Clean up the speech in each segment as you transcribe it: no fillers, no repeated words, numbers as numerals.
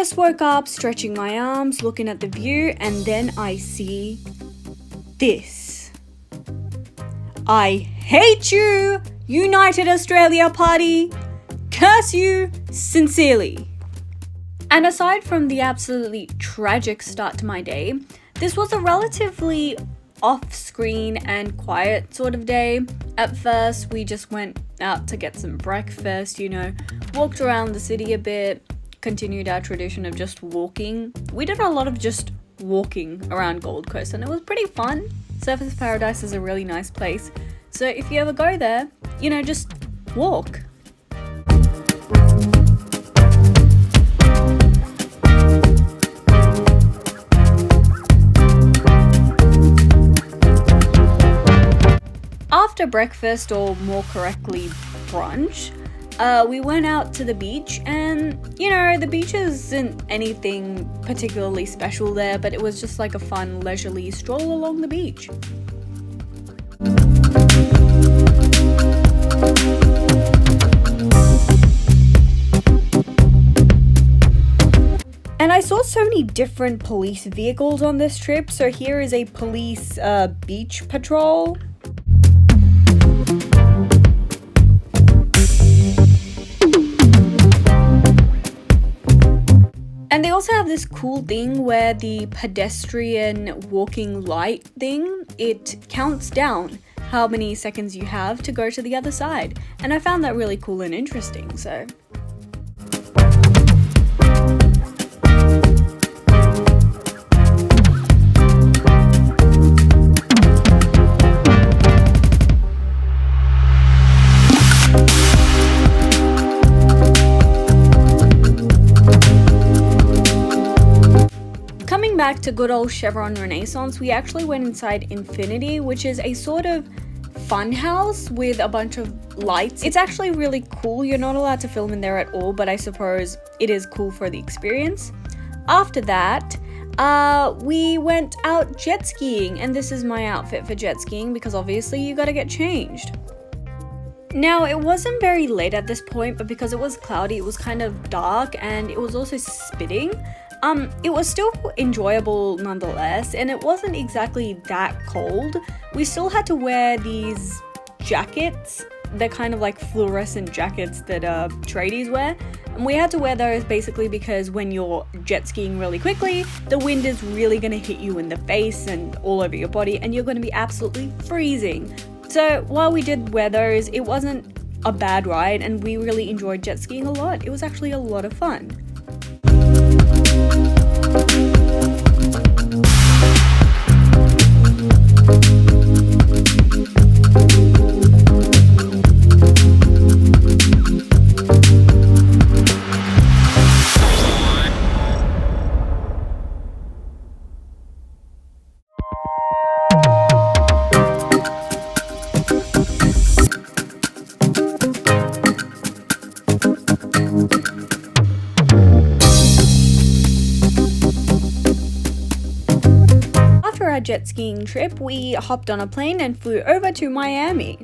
just woke up, stretching my arms, looking at the view, and then I see this. I hate you, United Australia Party! Curse you sincerely! And aside from the absolutely tragic start to my day, this was a relatively off-screen and quiet sort of day. At first, we just went out to get some breakfast, walked around the city a bit, continued our tradition of just walking. We did a lot of just walking around Gold Coast and it was pretty fun. Surfers Paradise is a really nice place. So if you ever go there, just walk. After breakfast, or more correctly, brunch, we went out to the beach and, the beach isn't anything particularly special there, but it was just like a fun, leisurely stroll along the beach. And I saw so many different police vehicles on this trip, so here is a police beach patrol. And they also have this cool thing where the pedestrian walking light thing, it counts down how many seconds you have to go to the other side. And I found that really cool and interesting, so. Back to good old Chevron Renaissance, we actually went inside Infinity, which is a sort of fun house with a bunch of lights. It's actually really cool. You're not allowed to film in there at all, but I suppose it is cool for the experience. After that, we went out jet skiing, and this is my outfit for jet skiing because obviously you gotta get changed. Now, it wasn't very late at this point, but because it was cloudy, it was kind of dark and it was also spitting. It was still enjoyable nonetheless, and it wasn't exactly that cold. We still had to wear these jackets. They're kind of like fluorescent jackets that tradies wear. And we had to wear those basically because when you're jet skiing really quickly, the wind is really going to hit you in the face and all over your body, and you're going to be absolutely freezing. So while we did wear those, it wasn't a bad ride, and we really enjoyed jet skiing a lot. It was actually a lot of fun. Jet skiing trip, we hopped on a plane and flew over to Miami.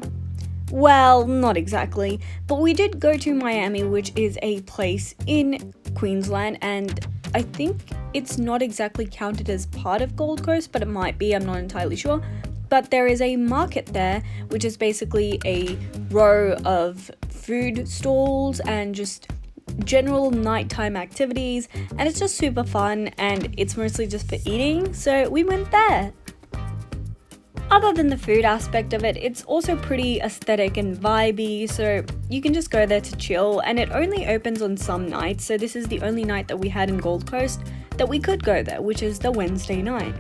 Well, not exactly, but we did go to Miami, which is a place in Queensland, and I think it's not exactly counted as part of Gold Coast, but it might be, I'm not entirely sure. But there is a market there, which is basically a row of food stalls and just general nighttime activities, and it's just super fun, and it's mostly just for eating, so we went there. Other than the food aspect of it, it's also pretty aesthetic and vibey, so you can just go there to chill, and it only opens on some nights, so this is the only night that we had in Gold Coast that we could go there, which is the Wednesday night.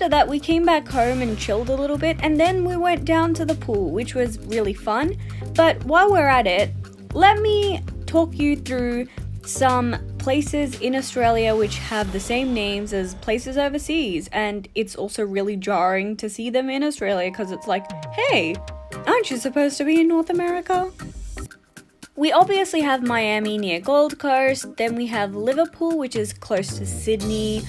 after that, we came back home and chilled a little bit, and then we went down to the pool, which was really fun. But while we're at it, let me talk you through some places in Australia which have the same names as places overseas, and it's also really jarring to see them in Australia because it's like, hey, aren't you supposed to be in North America? We obviously have Miami near Gold Coast, then we have Liverpool, which is close to Sydney,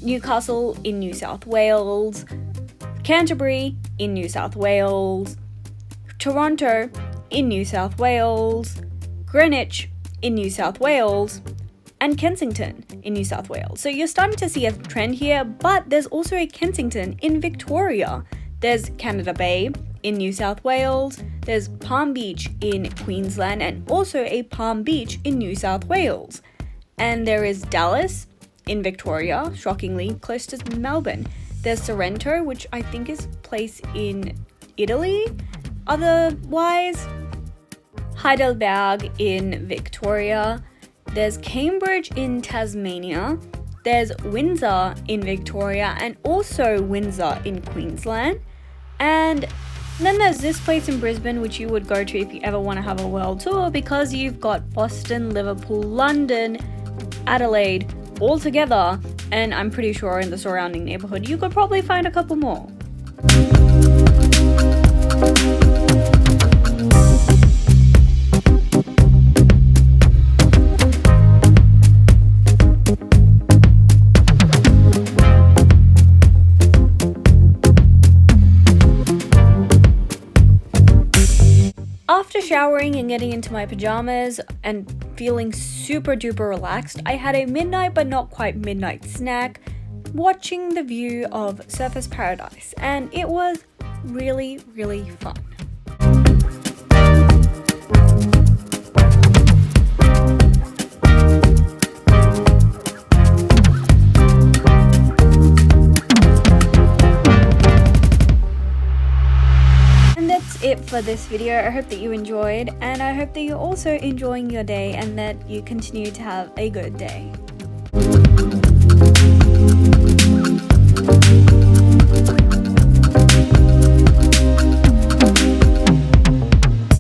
Newcastle in New South Wales, Canterbury in New South Wales, Toronto in New South Wales, Greenwich in New South Wales, and Kensington in New South Wales. So you're starting to see a trend here, but there's also a Kensington in Victoria. There's Canada Bay in New South Wales, there's Palm Beach in Queensland, and also a Palm Beach in New South Wales. And there is Dallas in Victoria, shockingly, close to Melbourne. There's Sorrento, which I think is a place in Italy, otherwise. Heidelberg in Victoria. There's Cambridge in Tasmania. There's Windsor in Victoria, and also Windsor in Queensland. And then there's this place in Brisbane, which you would go to if you ever want to have a world tour, because you've got Boston, Liverpool, London, Adelaide, all together, and I'm pretty sure in the surrounding neighborhood you could probably find a couple more. After showering and getting into my pajamas and feeling super duper relaxed, I had a midnight but not quite midnight snack watching the view of Surfers Paradise, and it was really, really fun. It for this video. I hope that you enjoyed, and I hope that you're also enjoying your day and that you continue to have a good day.